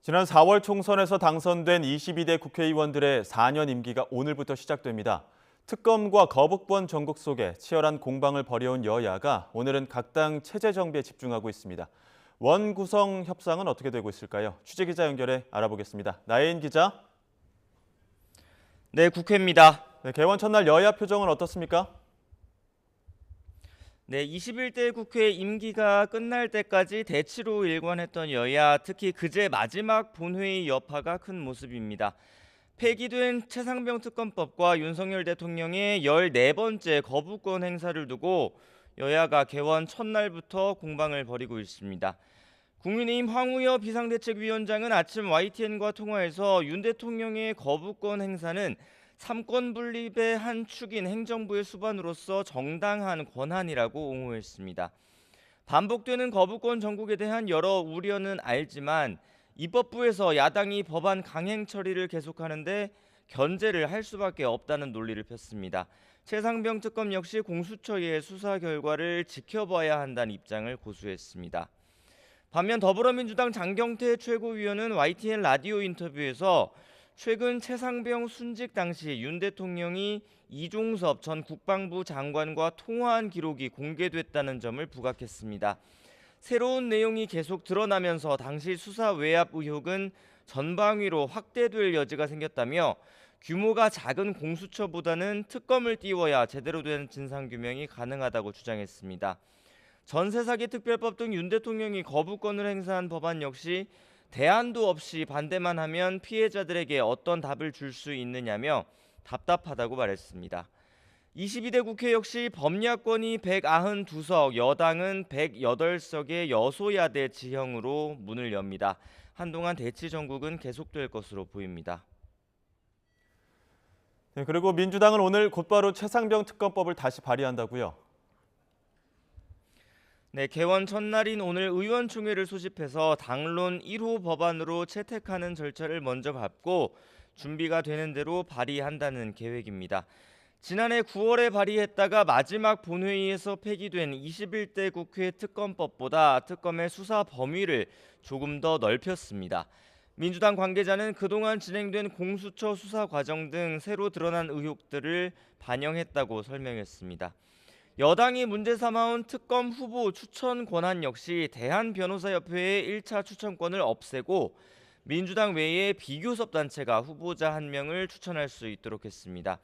지난 4월 총선에서 당선된 22대 국회의원들의 4년 임기가 오늘부터 시작됩니다. 특검과 거부권 전국 속에 치열한 공방을 벌여온 여야가 오늘은 각 당 체제 정비에 집중하고 있습니다. 원 구성 협상은 어떻게 되고 있을까요? 취재기자 연결해 알아보겠습니다. 나혜인 기자. 네, 국회입니다. 네, 개원 첫날 여야 표정은 어떻습니까? 네, 21대 국회 임기가 끝날 때까지 대치로 일관했던 여야, 특히 그제 마지막 본회의 여파가 큰 모습입니다. 폐기된 최상병 특검법과 윤석열 대통령의 14번째 거부권 행사를 두고 여야가 개원 첫날부터 공방을 벌이고 있습니다. 국민의힘 황우여 비상대책위원장은 아침 YTN과 통화에서 윤 대통령의 거부권 행사는 삼권 분립의 한 축인 행정부의 수반으로서 정당한 권한이라고 옹호했습니다. 반복되는 거부권 정국에 대한 여러 우려는 알지만 입법부에서 야당이 법안 강행 처리를 계속하는데 견제를 할 수밖에 없다는 논리를 폈습니다. 최상병 특검 역시 공수처의 수사 결과를 지켜봐야 한다는 입장을 고수했습니다. 반면 더불어민주당 장경태 최고위원은 YTN 라디오 인터뷰에서 최근 최상병 순직 당시 윤 대통령이 이종섭 전 국방부 장관과 통화한 기록이 공개됐다는 점을 부각했습니다. 새로운 내용이 계속 드러나면서 당시 수사 외압 의혹은 전방위로 확대될 여지가 생겼다며 규모가 작은 공수처보다는 특검을 띄워야 제대로 된 진상규명이 가능하다고 주장했습니다. 전세사기 특별법 등 윤 대통령이 거부권을 행사한 법안 역시 대안도 없이 반대만 하면 피해자들에게 어떤 답을 줄 수 있느냐며 답답하다고 말했습니다. 22대 국회 역시 범야권이 192석, 여당은 108석의 여소야대 지형으로 문을 엽니다. 한동안 대치 정국은 계속될 것으로 보입니다. 네, 그리고 민주당은 오늘 곧바로 최상병 특검법을 다시 발의한다고요? 네, 개원 첫날인 오늘 의원총회를 소집해서 당론 1호 법안으로 채택하는 절차를 먼저 밟고 준비가 되는 대로 발의한다는 계획입니다. 지난해 9월에 발의했다가 마지막 본회의에서 폐기된 21대 국회 특검법보다 특검의 수사 범위를 조금 더 넓혔습니다. 민주당 관계자는 그동안 진행된 공수처 수사 과정 등 새로 드러난 의혹들을 반영했다고 설명했습니다. 여당이 문제 삼아온 특검 후보 추천 권한 역시 대한변호사협회의 1차 추천권을 없애고 민주당 외에 비교섭 단체가 후보자 한 명을 추천할 수 있도록 했습니다.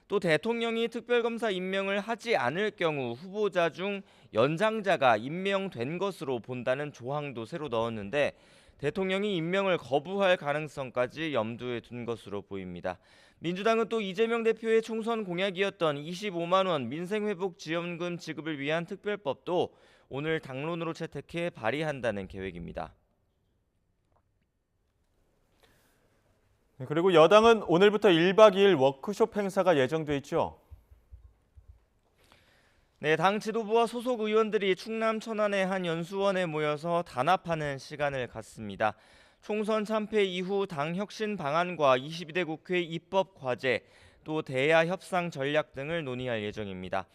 또 대통령이 특별검사 임명을 하지 않을 경우 후보자 중 연장자가 임명된 것으로 본다는 조항도 새로 넣었는데 대통령이 임명을 거부할 가능성까지 염두에 둔 것으로 보입니다. 민주당은 또 이재명 대표의 총선 공약이었던 25만 원 민생회복지원금 지급을 위한 특별법도 오늘 당론으로 채택해 발의한다는 계획입니다. 네, 그리고 여당은 오늘부터 1박 2일 워크숍 행사가 예정돼 있죠? 네, 당 지도부와 소속 의원들이 충남 천안의 한 연수원에 모여서 단합하는 시간을 갖습니다. 총선 참패 이후 당 혁신 방안과 22대 국회 입법 과제, 또 대야 협상 전략 등을 논의할 예정입니다.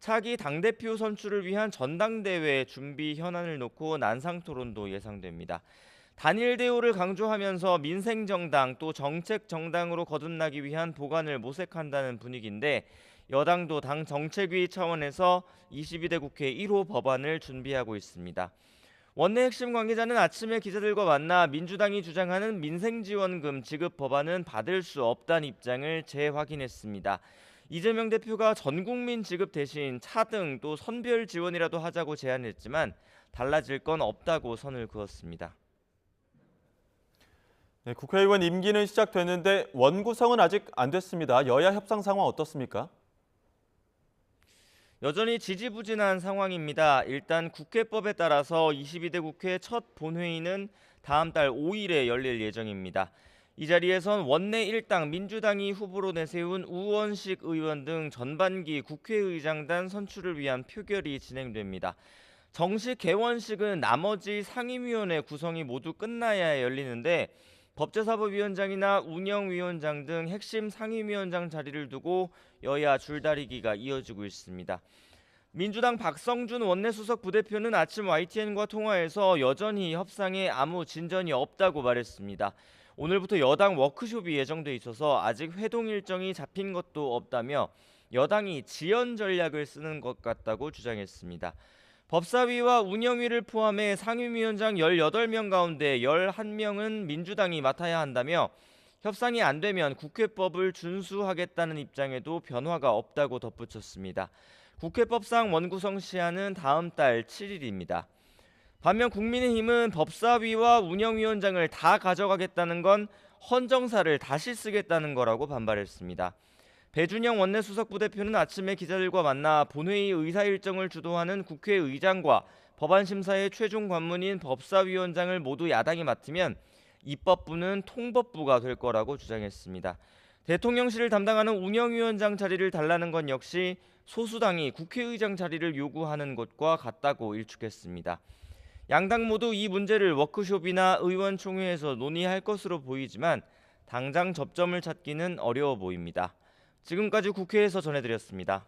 차기 당대표 선출을 위한 전당대회 준비 현안을 놓고 난상 토론도 예상됩니다. 단일 대우를 강조하면서 민생정당 또 정책정당으로 거듭나기 위한 보관을 모색한다는 분위기인데 여당도 당 정책위 차원에서 22대 국회 1호 법안을 준비하고 있습니다. 원내 핵심 관계자는 아침에 기자들과 만나 민주당이 주장하는 민생지원금 지급 법안은 받을 수 없다는 입장을 재확인했습니다. 이재명 대표가 전국민 지급 대신 차등 또 선별 지원이라도 하자고 제안했지만 달라질 건 없다고 선을 그었습니다. 네, 국회의원 임기는 시작됐는데 원구성은 아직 안 됐습니다. 여야 협상 상황 어떻습니까? 여전히 지지부진한 상황입니다. 일단 국회법에 따라서 22대 국회 첫 본회의는 다음 달 5일에 열릴 예정입니다. 이 자리에선 원내 일당 민주당이 후보로 내세운 우원식 의원 등 전반기 국회의장단 선출을 위한 표결이 진행됩니다. 정식 개원식은 나머지 상임위원회 구성이 모두 끝나야 열리는데 법제사법위원장이나 운영위원장 등 핵심 상임위원장 자리를 두고 여야 줄다리기가 이어지고 있습니다. 민주당 박성준 원내수석 부대표는 아침 YTN과 통화에서 여전히 협상에 아무 진전이 없다고 말했습니다. 오늘부터 여당 워크숍이 예정돼 있어서 아직 회동 일정이 잡힌 것도 없다며 여당이 지연 전략을 쓰는 것 같다고 주장했습니다. 법사위와 운영위를 포함해 상임위원장 18명 가운데 11명은 민주당이 맡아야 한다며 협상이 안 되면 국회법을 준수하겠다는 입장에도 변화가 없다고 덧붙였습니다. 국회법상 원구성 시한은 다음 달 7일입니다. 반면 국민의힘은 법사위와 운영위원장을 다 가져가겠다는 건 헌정사를 다시 쓰겠다는 거라고 반발했습니다. 배준영 원내수석 부대표는 아침에 기자들과 만나 본회의 의사 일정을 주도하는 국회의장과 법안심사의 최종 관문인 법사위원장을 모두 야당이 맡으면 입법부는 통법부가 될 거라고 주장했습니다. 대통령실을 담당하는 운영위원장 자리를 달라는 건 역시 소수당이 국회의장 자리를 요구하는 것과 같다고 일축했습니다. 양당 모두 이 문제를 워크숍이나 의원총회에서 논의할 것으로 보이지만 당장 접점을 찾기는 어려워 보입니다. 지금까지 국회에서 전해드렸습니다.